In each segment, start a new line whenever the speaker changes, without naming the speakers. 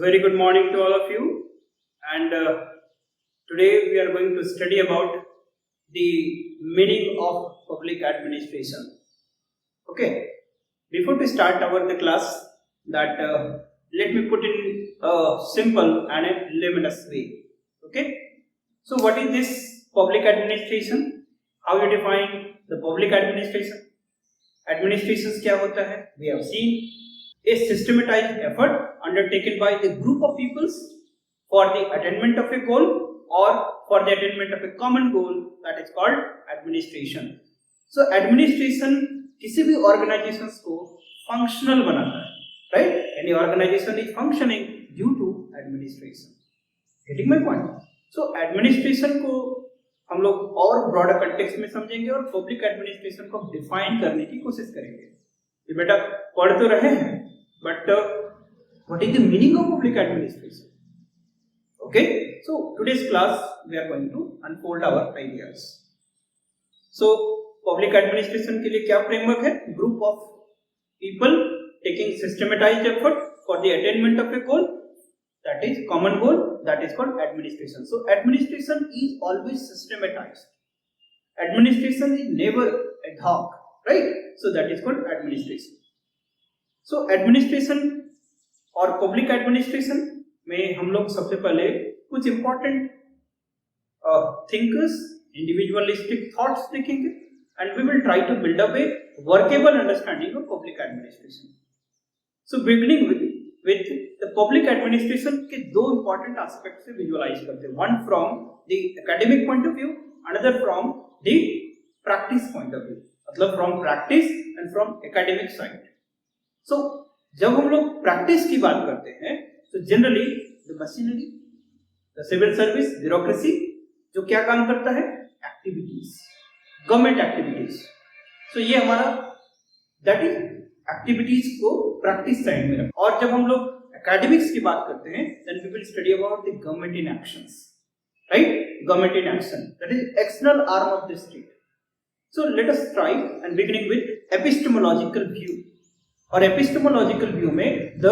Very good morning to all of you, and today we are going to study about the meaning of public administration. Okay, before we start the class, that let me put in a simple and a layman's way. Okay, so what is this public administration? How you define the public administration? Administrations क्या होता है? We have seen a systematized effort undertaken by a group of peoples for the attainment of a goal or for the attainment of a common goal, that is called administration. So administration किसी भी organizations को functional बनाता है, right? Any organization is functioning due to administration. Getting my point? So administration को हम लोग और broader context में समझेंगे और पब्लिक एडमिनिस्ट्रेशन को डिफाइन करने की कोशिश करेंगे. ये बेटा पढ़ तो रहे हैं, but what is the meaning of public administration? Okay, so today's class we are going to unfold our ideas. So public administration के लिए क्या फ्रेमवर्क है? Group of people taking systematised effort for the attainment of a goal, that is common goal, that is called administration. So administration is always systematized. Administration is never ad hoc, right? So that is called administration. So administration और public administration में हम लोग सबसे पहले कुछ important thinkers, individualistic thoughts देखेंगे, and we will try to build up a workable understanding of public administration. So beginning with the public administration के दो important aspects से visualize करते हैं. One from the academic point of view, another from the practice point of view. मतलब from practice and from academic side. So जब हम लोग practice की बात करते हैं, तो generally the machinery, the civil service, bureaucracy जो क्या काम करता है? Activities, government activities. So ये हमारा that is एक्टिविटीज को प्रैक्टिस साइड में रखा. और जब हम लोग एकेडमिक्स की बात करते हैं, then we will study about the government in actions, right? Government in action, that is external arm of the state. So let us try and beginning with epistemological view. और एपिस्टेमोलॉजिकल व्यू में the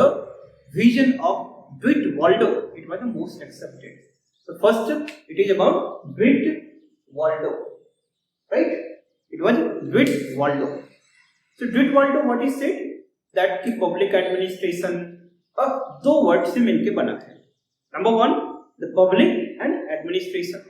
vision of Dwight Waldo, it was the most accepted. So first it is about Dwight Waldo, right? It was Dwight Waldo. So Dwight Waldo, what he said that कि public administration दो word से मिलके बना है. Number one, the public and administration.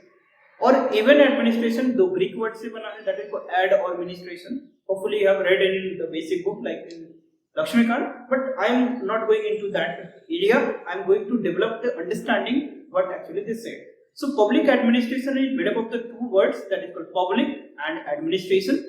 और even administration दो Greek word से बना है, that is called ad or administration. Hopefully you have read in the basic book like in Lakshmikant, but I am not going into that area. I am going to develop the understanding what actually they said. So public administration is made up of the two words, that is called public and administration.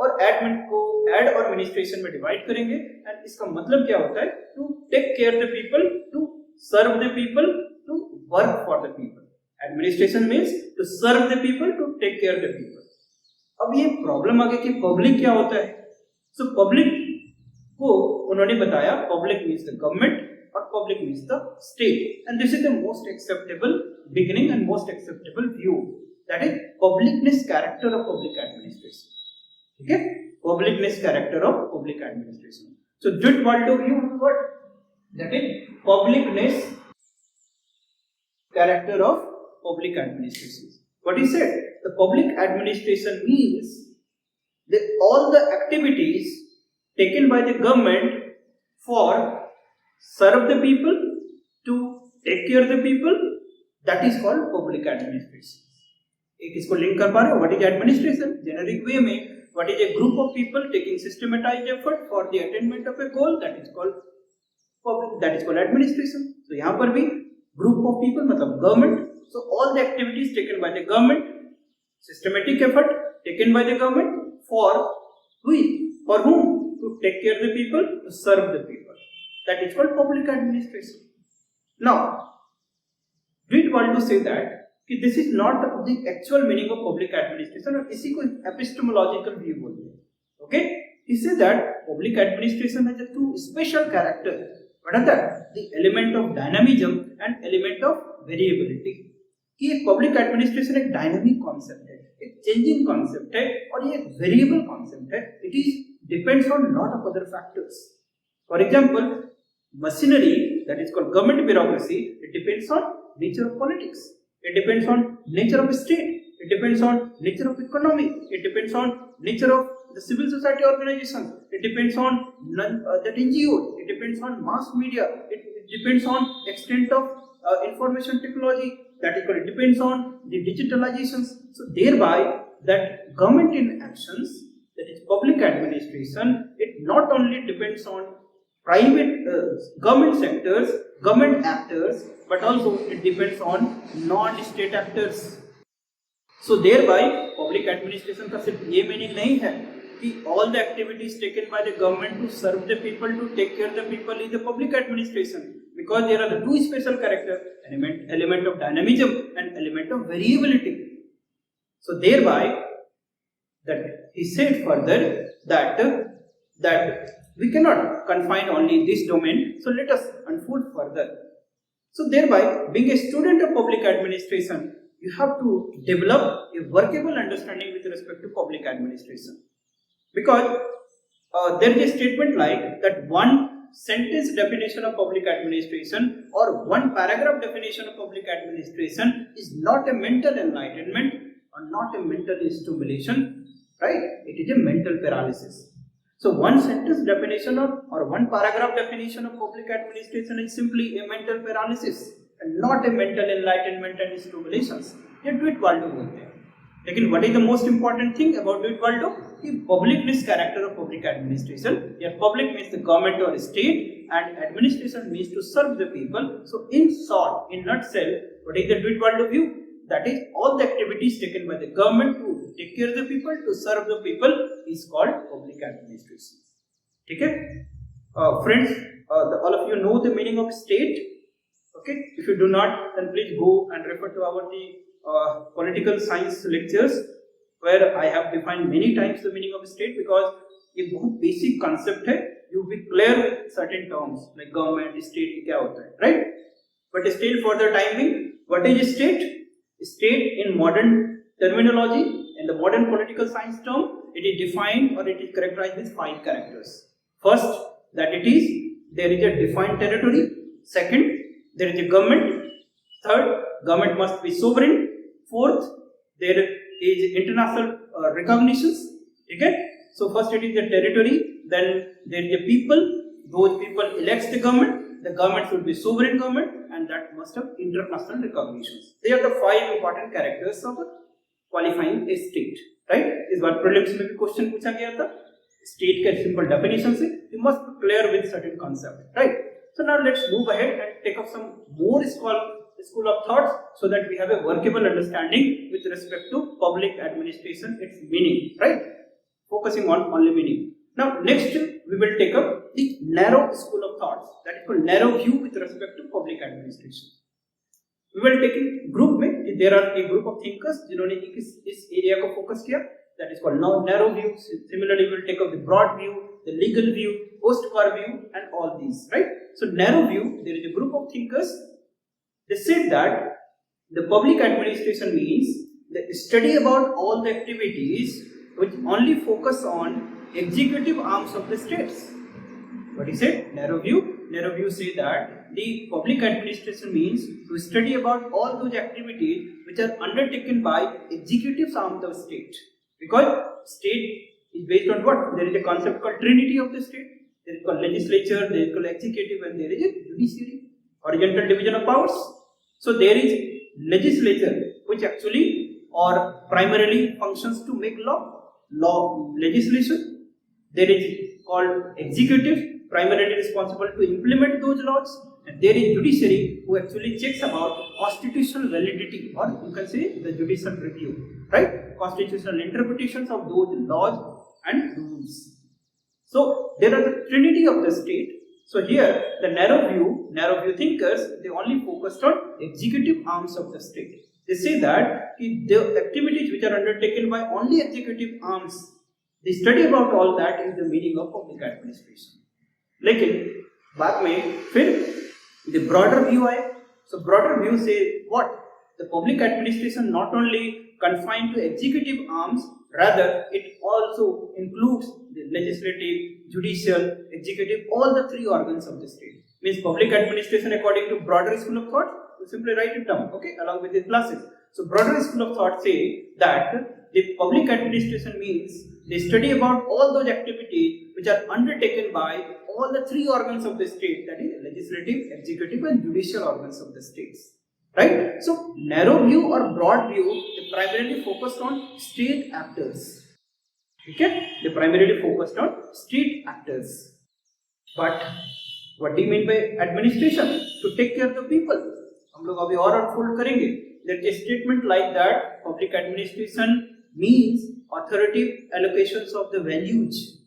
और admin को ad और administration में divide करेंगे. And इसका मतलब क्या होता है? To take care the people, to serve the people, to work for the people. Administration means to serve the people, to take care the people. अब ये प्रॉब्लम आ गई कि पब्लिक क्या होता है. सो पब्लिक को उन्होंने बताया पब्लिक मींस द गवर्नमेंट और public means the state. And this is the most acceptable beginning and most acceptable view, that is publicness character of public administration. ठीक है, publicness character of public administration. So Dwight Waldo view what, that is publicness character of public administration. What he said, the public administration means that all the activities taken by the government for serve the people, to take care of the people, that is called public administration. एक इसको link कर पा रहे हो? What is administration generic वे में? What is a group of people taking systematized effort for the attainment of a goal, that is called public, that is called administration. So यहाँ पर भी group of people मतलब government. So all the activities taken by the government, systematic effort taken by the government for whom? To take care of the people, to serve the people. That is called public administration. Now, Dwight Waldo say that कि this is not the actual meaning of public administration, और इसी को epistemological view बोलते हैं. Okay, he said that public administration has a two special character. What are that? The element of dynamism and element of variability. कि एक public administration एक dynamic concept है, एक changing concept है, और ये एक variable concept है. It is depends on lot of other factors. For example, machinery that is called government bureaucracy, it depends on nature of politics. It depends on nature of state. It depends on nature of economy. It depends on nature of the civil society organization. It depends on that NGO. It depends on mass media. It depends on extent of information technology. That is called, it depends on the digitalizations. So thereby that government in actions, that is public administration, it not only depends on private government sectors, government actors, but also it depends on non-state actors. So thereby public administration का सिर्फ ये meaning नहीं है कि all the activities taken by the government to serve the people, to take care of the people is the public administration, because there are the two special characters, element of dynamism and element of variability. So thereby that he said further that we cannot confine only this domain, so let us unfold further. So thereby, being a student of public administration, you have to develop a workable understanding with respect to public administration. Because there is a statement like that one sentence definition of public administration or one paragraph definition of public administration is not a mental enlightenment or not a mental stimulation, right? It is a mental paralysis. So one sentence definition or one paragraph definition of public administration is simply a mental paralysis and not a mental enlightenment and stimulations. ये द्वैत Waldo बोलते हैं. लेकिन what is the most important thing about द्वैत Waldo? कि publicness character of public administration. Here public means the government or state and administration means to serve the people. So in short, in nutshell, what is the द्वैत Waldo view? That is all the activities taken by the government to take care of the people, to serve the people is called public administration. Okay, friends, all of you know the meaning of state. Okay, if you do not, then please go and refer to our political science lectures, where I have defined many times the meaning of state, because ये बहुत basic concept है. You be clear with certain terms like government, state क्या होता है, right? But still for the time being, what is state? State in modern terminology, in the modern political science term, it is defined or it is characterized with 5 characters. First, that there is a defined territory. Second, there is a government. Third, government must be sovereign. Fourth, there is international recognitions. Okay? So first it is the territory, then there is a people. Those people elect the government. The government should be sovereign government, and that must have international recognitions. They are the 5 important characters of qualifying a state, right? इस बार prelims में भी question पूछा गया था. State के simple definition से you must be clear with certain concept, right? So now let's move ahead and take up some more school of thoughts so that we have a workable understanding with respect to public administration, its meaning, right? Focusing on only meaning. Now next we will take up the narrow school of thoughts, that is called narrow view with respect to public administration. We will take a group में, there are a group of thinkers जिन्होंने इस area को focus किया, that is called narrow view. Similarly, we will take up the broad view, the legal view, post-war view, and all these, right? So narrow view, there is a group of thinkers. They said that the public administration means the study about all the activities which only focus on executive arms of the states. What is it? Narrow view. Narrow view say that the public administration means to study about all those activities which are undertaken by executive arms of the state. Because state is based on what? There is a concept called trinity of the state. There is called legislature, there is called executive, and there is a judiciary, horizontal division of powers. So there is legislature which actually or primarily functions to make legislation. There is called executive, primarily responsible to implement those laws, and there is judiciary who actually checks about constitutional validity, or you can say the judicial review, right? Constitutional interpretations of those laws and rules. So there are the trinity of the state. So here the narrow view thinkers, they only focused on executive arms of the state. They say that the activities which are undertaken by only executive arms, they study about all that is the meaning of public administration. लेकिन बाद में फिर the broader view आए. So broader view say what? The public administration not only confined to executive arms, rather it also includes the legislative, judicial, executive, all the 3 organs of the state. means public administration according to broader school of thought. You simply write it down, okay, along with these classes. So broader school of thought say that the public administration means the study about all those activities which are undertaken by all the three organs of the state, that is legislative, executive and judicial organs of the states. Right? So narrow view or broad view, they primarily focused on state actors. Okay? They primarily focused on state actors. But what do you mean by administration? To take care of the people. हम लोग अभी और unfold करेंगे. That a statement like that, public administration means authoritative allocations of the values.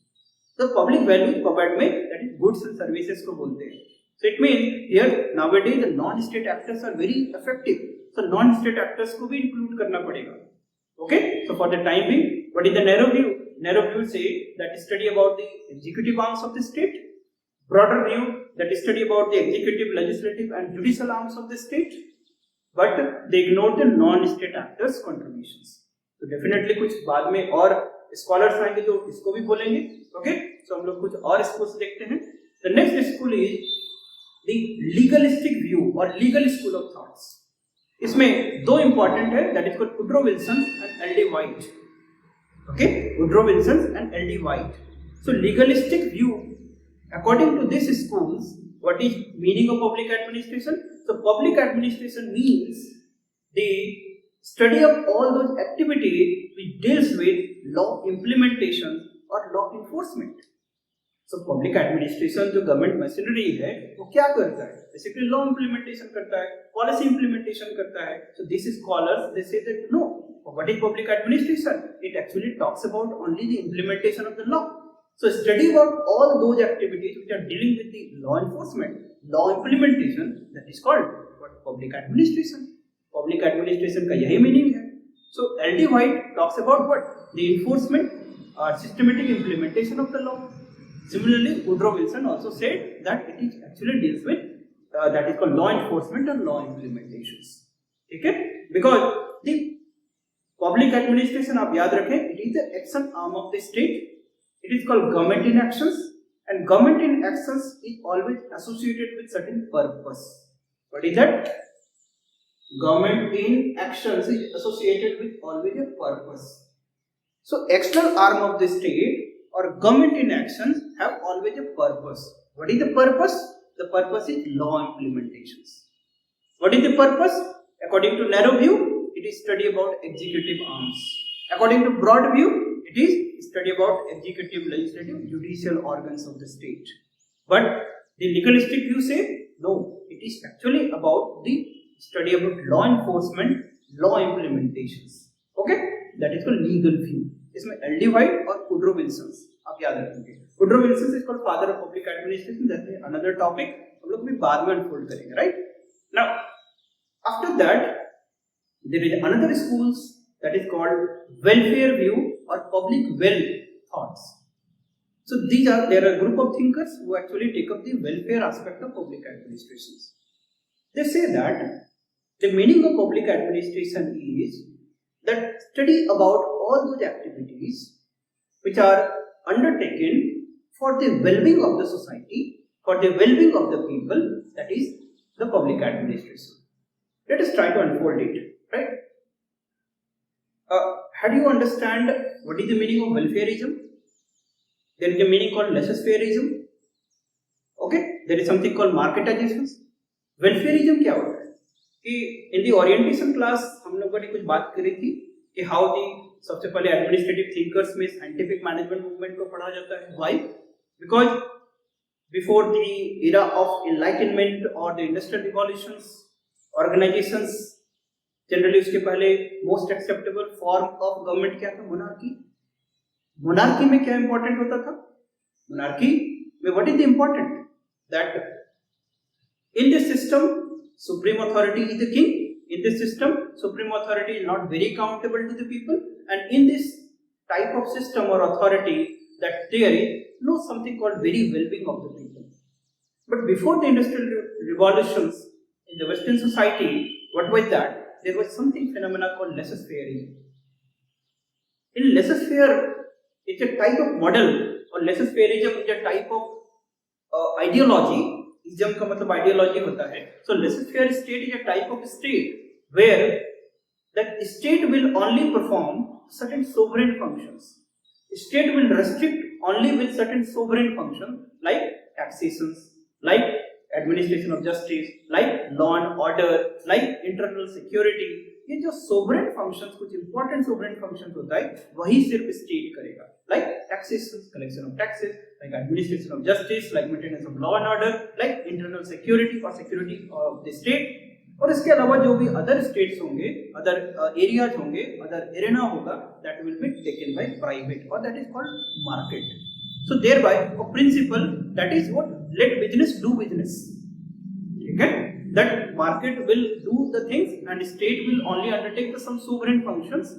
The public values provide में, that is goods and services को बोलते हैं. So it means here nowadays the non-state actors are very effective. So non-state actors को भी include करना पड़ेगा. Okay? So for the time being, what is the narrow view? Narrow view say that study about the executive arms of the state. Broader view that study about the executive, legislative and judicial arms of the state. But they ignore the non-state actors' contributions. So definitely कुछ बाद में और scholars आएंगे तो इसको भी बोलेंगे. Okay? So हम लोग कुछ और schools देखते हैं. The next school is the legalistic view or legal school of thoughts. इसमें दो important है, that is called Woodrow Wilson and L.D. White. Okay, Woodrow Wilson and L.D. White. So legalistic view, according to these schools, what is meaning of public administration? So public administration means the study of all those activities which deals with law implementation or law enforcement. So public administration जो government machinery है वो क्या करता है? Basically law implementation करता है, policy implementation करता है. So these scholars they say that no, what is public administration? It actually talks about only the implementation of the law. So study about all those activities which are dealing with the law enforcement, law implementation, that is called what public administration. Public administration का यही meaning है. So L.D. White talks about what? The enforcement or systematic implementation of the law. Similarly, Woodrow Wilson also said that it is actually deals with that is called law enforcement and law implementations. Okay? Because the public administration, आप याद रखें, it is the action arm of the state. It is called government in actions, and government in actions is always associated with certain purpose. What is that? Government in actions is associated with always a purpose. So external arm of the state or government in actions have always a purpose. What is the purpose? The purpose is law implementations. What is the purpose? According to narrow view, it is study about executive arms. According to broad view, it is study about executive, legislative, judicial organs of the state. But the legalistic view say, no, it is actually about the study about law enforcement, law implementations. Okay? That is called legal view. इसमें L.D. White और Woodrow Wilson आप याद रखेंगे. Woodrow Wilson is called father of public administration. That is another topic. हम लोग भी बाद में unfold करेंगे, right? Now, after that, there is another schools that is called welfare view or public well thoughts. So there are a group of thinkers who actually take up the welfare aspect of public administrations. They say that the meaning of public administration is that study about all those activities which are undertaken for the well-being of the society, for the well-being of the people, that is the public administration. Let us try to unfold it, right? How do you understand what is the meaning of welfareism? There is a meaning called laissez-faireism. Okay, there is something called marketization. Welfareism क्या होता है? कि in the orientation class हम लोगों ने कुछ बात करी थी कि how the सबसे पहले administrative thinkers में scientific management movement को पढ़ा जाता है. Why? Because before the era of enlightenment or the industrial revolutions, organizations generally उसके पहले most acceptable form of government क्या था? Monarchy. Monarchy में क्या important होता था? Monarchy में what is the important? That in this system supreme authority is the king. In this system supreme authority is not very accountable to the people, and in this type of system or authority that there is no something called very well-being of the people. But before the industrial revolutions in the Western society, what was that? There was something phenomena called laissez-faireism. In laissez-faire, it's a type of model, or laissez-faireism is a type of ideology ism का मतलब ideology होता है. So laissez-faire state is a type of state where that state will only perform certain sovereign functions. State will restrict only with certain sovereign functions like taxations, like administration of justice, like law and order, like internal security. ये जो sovereign functions, कुछ important sovereign functions होता है, वही सिर्फ state करेगा. Like taxation, collection of taxes, like administration of justice, like maintenance of law and order, like internal security or security of the state. और इसके अलावा जो भी अदर स्टेट्स होंगे, अदर एरियाज होंगे, अदर एरेना होगा, that will be taken by private और that is called market. So there by a principle that is what let business do business. ठीक है, that market will do the things and state will only undertake the some sovereign functions.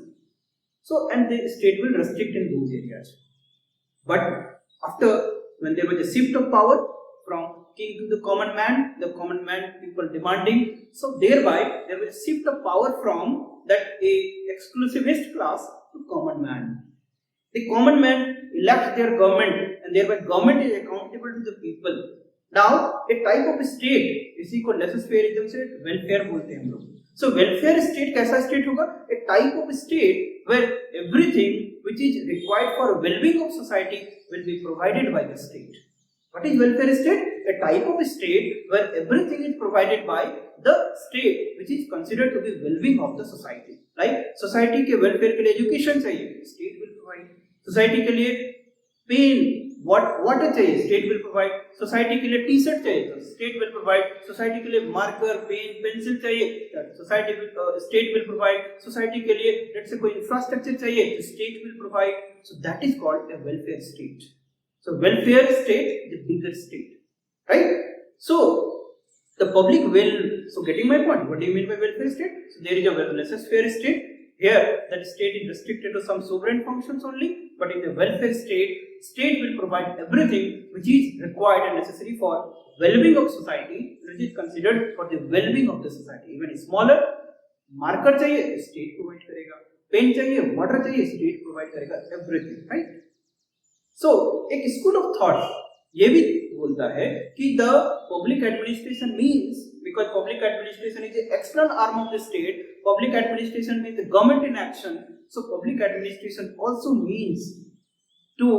So and the state will restrict in those areas. But after when there was a shift of power from king to the common man people demanding, so thereby there will shift of power from that a exclusivist class to common man. The common man elects their government and thereby government is accountable to the people. Now a type of state, इसी को laissez-faireism से welfare बोलते हैं हम लोग. So welfare state कैसा state होगा? A type of state where everything which is required for well-being of society will be provided by the state. What is welfare state? A type of state where everything is provided by the state which is considered to be well-being of the society. Like society के welfare के लिए education चाहिए, state will provide. Society के लिए pain, water चाहिए, state will provide. Society के लिए t-shirt चाहिए, state will provide. Society के लिए marker, pen, pencil चाहिए, state will provide. Society के लिए let's say कोई infrastructure चाहिए, state will provide. So that is called a welfare state. So welfare state is a bigger state, right? So the public will. So getting my point. What do you mean by welfare state? So there is a laissez-faire state. Here, that state is restricted to some sovereign functions only. But in the welfare state, state will provide everything which is required and necessary for well-being of society, which is considered for the well-being of the society. Even smaller marker चाहिए, state provide करेगा. Pen चाहिए, water चाहिए, state provide करेगा. Everything, right? So, एक school of thought ये भी बोलता है कि the public administration means, because public administration is the external arm of the state, public administration means the government in action. So public administration also means to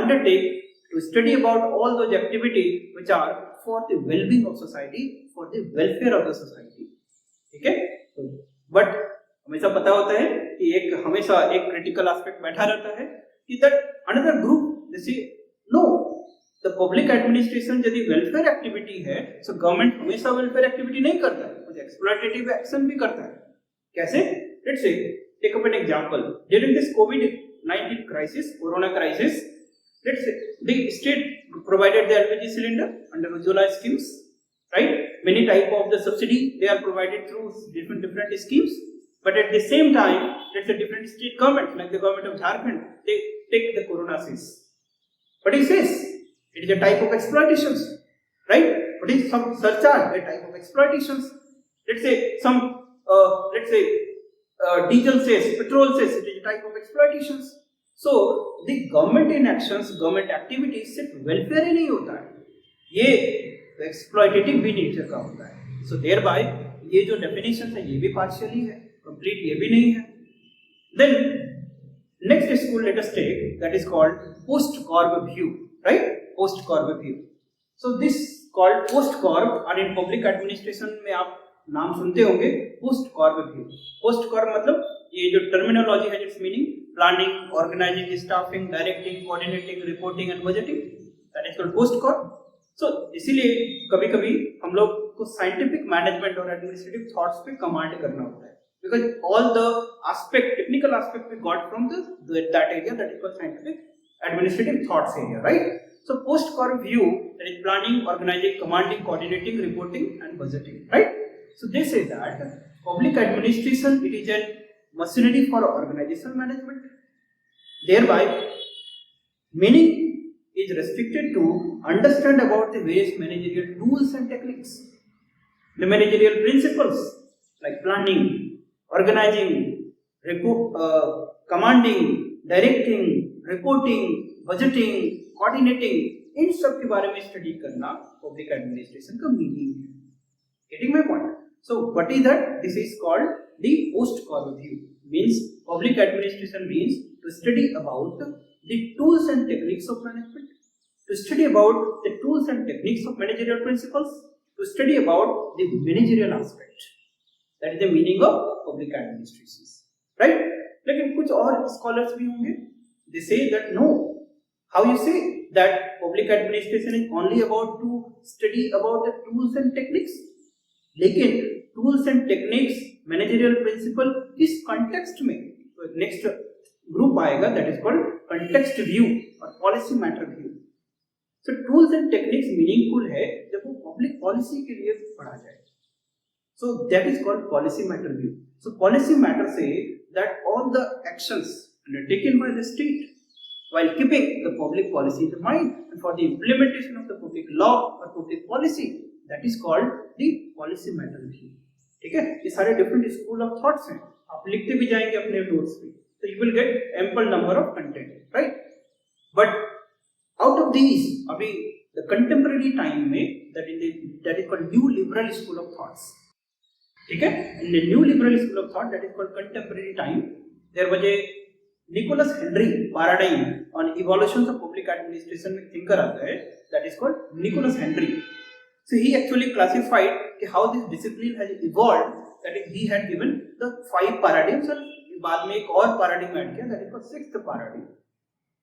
undertake to study about all those activity which are for the wellbeing of society, for the welfare of the society. ठीक है, but हमेशा पता होता है कि एक हमेशा एक क्रिटिकल एस्पेक्ट बैठा रहता है कि दैट अनदर ग्रुप जैसे नो, द पब्लिक एडमिनिस्ट्रेशन यदि वेलफेयर एक्टिविटी है, सो गवर्नमेंट हमेशा वेलफेयर एक्टिविटी नहीं करता है, कुछ एक्सप्लॉयटेटिव एक्शन भी करता है. कैसे? Let's say take up an example. During this कोविड-19 crisis, corona crisis, let's say the state provided the LPG cylinder under Ujjwala schemes, right? Many type of the subsidy they are provided through different schemes. But at the same time, let's say different state governments like the government of Jharkhand, they take the corona cess. What is this? It is a type of exploitations, right? What is some surcharge? A type of exploitations. Let's say some, diesel cess, petrol cess. It is a type of exploitations. So the government in actions, government activities सिर्फ welfare ही नहीं होता है, ये exploitative भी nature का होता है. So thereby ये जो definition है ये भी partially है, complete ये भी नहीं है. Then next school let us take, that is called post-Corb view, right? Post-Corb view. So this called post-Corb, और in public administration में आप नाम सुनते होंगे post-Corb view. Post-Corb मतलब ये जो terminology है, its meaning planning, organizing, staffing, directing, coordinating, reporting and budgeting. That is called post-Corb. So इसीलिए कभी-कभी हम लोग को scientific management और administrative thoughts पे command करना होता है. Because all the technical aspect we got from that area, that is called scientific administrative thoughts area, right? So post-Corb view, that is planning, organizing, commanding, coordinating, reporting and budgeting, right? So they say that public administration, it is a machinery for organizational management. Thereby, meaning is restricted to understand about the various managerial tools and techniques, the managerial principles like planning, organizing, commanding, directing, reporting, budgeting, coordinating, इन सब के बारे में study करना public administration का meaning है. Getting my point? So what is that? This is called the POSDCORB view. Means public administration means to study about the tools and techniques of management, to study about the tools and techniques of managerial principles, to study about the managerial aspect. That is the meaning of public administration, right? लेकिन कुछ और scholars भी होंगे, they say that no, how you say that public administration is only about to study about the tools and techniques? लेकिन tools and techniques, managerial principle किस context में? तो next group आएगा, that is called context view और policy matter view. So tools and techniques meaningful है जब वो public policy के लिए पढ़ा जाए. So that is called policy matter view. So policy matter say that all the actions undertaken by the state while keeping the public policy in mind and for the implementation of the public law or public policy, that is called the policy matter view. ठीक है? ये सारे different school of thoughts हैं. आप लिखते भी जाएंगे अपने notes पे. So you will get ample number of content, right? But out of these, अभी the contemporary time में that is called new liberal school of thoughts. ठीक है? In the new liberal school of thought that is called contemporary time, there was a Nicholas Henry paradigm on evolution of public administration में thinker आता है, that is called Nicholas Henry. So he actually classified कि how this discipline has evolved. That is, he had given the 5 paradigms और बाद में एक और paradigm add किया, that is called 6th paradigm.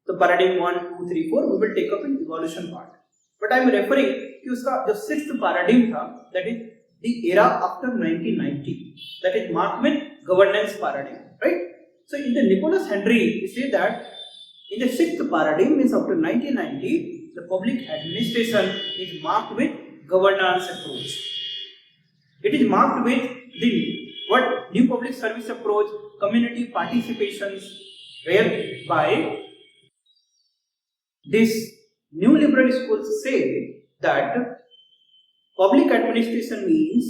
तो paradigm 1, 2, 3, 4 we will take up in evolution part. But I am referring कि उसका जो 6th paradigm था, that is the era after 1990, that is marked with governance paradigm, right? So in the Nicholas Henry, he said that in the 6th paradigm means after 1990, the public administration is marked with governance approach. It is marked with the what new public service approach, community participations, whereby this new liberal schools say that public administration means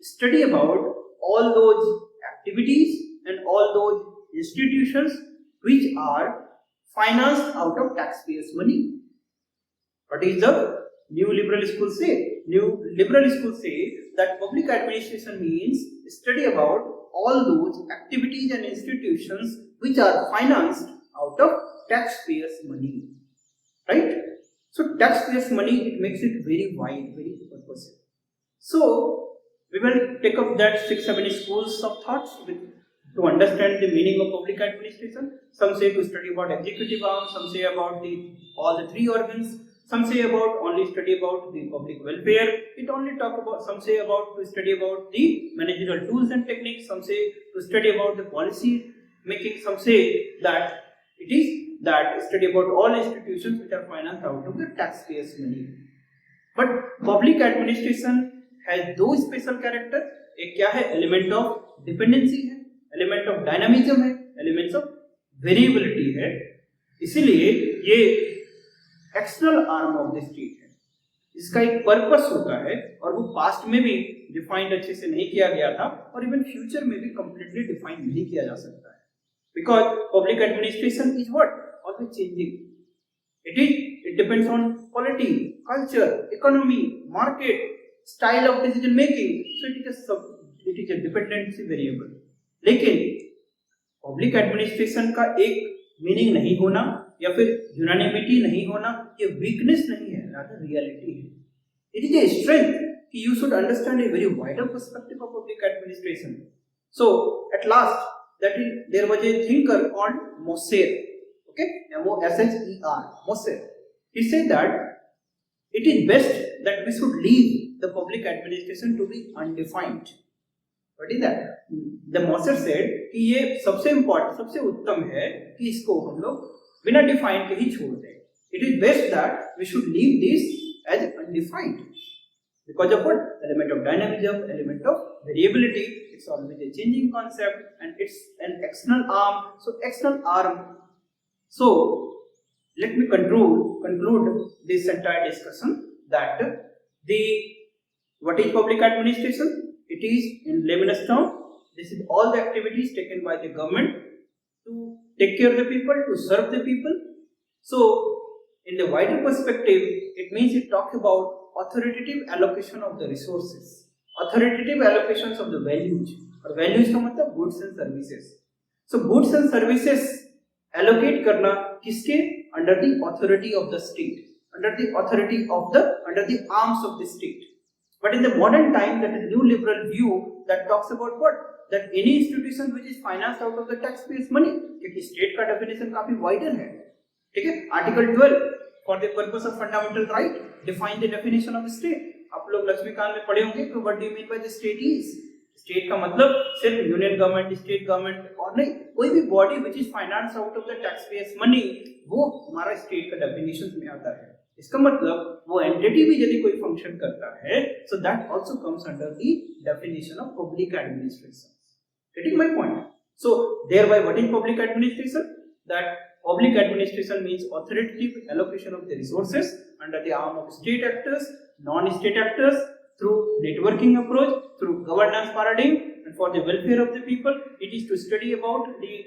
study about all those activities and all those institutions which are financed out of taxpayers' money. What is the new liberal school say? New liberal school say that public administration means study about all those activities and institutions which are financed out of taxpayers' money. Right? So taxpayers' money, it makes it very wide, very purposive. So we will take up that 6-7 schools of thoughts to understand the meaning of public administration. Some say to study about executive arm, some say about all the 3 organs, some say about only study about the public welfare. It only talk about, some say about to study about the managerial tools and techniques, some say to study about the policy making, some say that it is that study about all institutions which are financed out of the taxpayers' money. But public administration has those special character. एक क्या है? Element of dependency है, element of dynamism है, elements of variability है. इसीलिए ये external arm of the state है. इसका एक purpose होता है और वो past में भी defined अच्छे से नहीं किया गया था और even future में भी completely defined नहीं किया जा सकता है. Because public administration is what? Always changing. It depends on polity, culture, economy, market, style of decision making. So it is a dependency variable. लेकिन public administration का एक meaning नहीं होना या फिर unanimity नहीं होना, ये weakness नहीं है, rather reality है. It is a strength कि you should understand a very wider perspective of public administration. So at last, there was a thinker called Mosher. Okay, Mosher. Mosher. He said that it is best that we should leave the public administration to be undefined. What is that? The Mosher said कि ये सबसे important, सबसे उत्तम है कि इसको हम लोग बिना डिफाइन के ही छोड़ दें. It is best that we should leave this as undefined. Because of what? Element of dynamism, element of variability. It's always a changing concept and it's an external arm. So external arm. So let me conclude this entire discussion that what is public administration? It is in layman's term. This is all the activities taken by the government to take care of the people, to serve the people. So In the wider perspective, it means it talks about authoritative allocation of the resources, authoritative allocations of the values, और values का मतलब goods and services. So goods and services allocate करना किसके? Under the authority of the state, under the arms of the state. But in the modern time, that is new liberal view that talks about what? That any institution which is financed out of the taxpayers' money, क्योंकि state का definition काफी wider है, ठीक है? Article 12 for the purpose of fundamental right define the definition of state. आप लोग लक्ष्मीकांत में पढ़े होंगे कि what do you mean by the state is? State का मतलब सिर्फ यूनियन गवर्नमेंट, स्टेट गवर्नमेंट और नहीं, कोई भी body which is financed out of the taxpayers' money, वो हमारा स्टेट का डेफिनेशन में आता है. इसका मतलब वो एंटिटी भी यदि कोई फंक्शन करता है, so that also comes under the definition of public administration. Getting my point? So thereby, what is public administration? That public administration means authoritative allocation of the resources under the arm of state actors, non-state actors, through networking approach, through governance paradigm, and for the welfare of the people. It is to study about the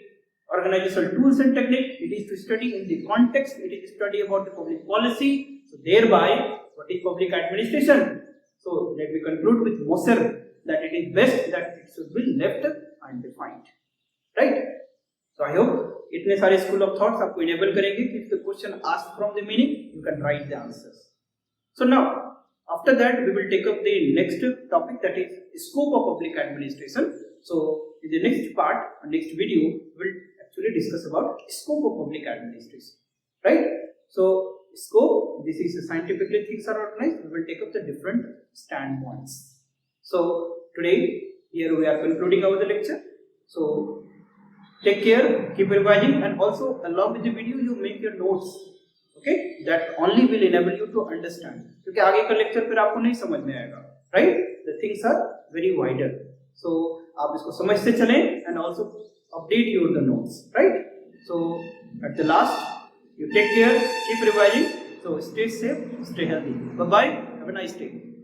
organizational tools and techniques. It is to study in the context. It is to study about the public policy. So thereby, what is public administration? So let me conclude with Moser that it is best that it should be left undefined. Right? So I hope इतने सारे school of thoughts आपको enable करेंगे कि if the question asked from the meaning, you can write the answers. So now, after that, we will take up the next topic, that is scope of public administration. So in the next part, next video, we will actually discuss about scope of public administration. Right? So scope, this is scientifically things are organized. We will take up the different standpoints. So today, here we are concluding our lecture. So take care, keep revising, and also along with the video, you make your notes. Okay, that only will enable you to understand. क्योंकि आगे का lecture फिर आपको नहीं समझ में आएगा, right? The things are very wider. So आप इसको समझते चलें and also update your the notes, right? So at the last, you take care, keep revising. So stay safe, stay healthy. Bye bye. Have a nice day.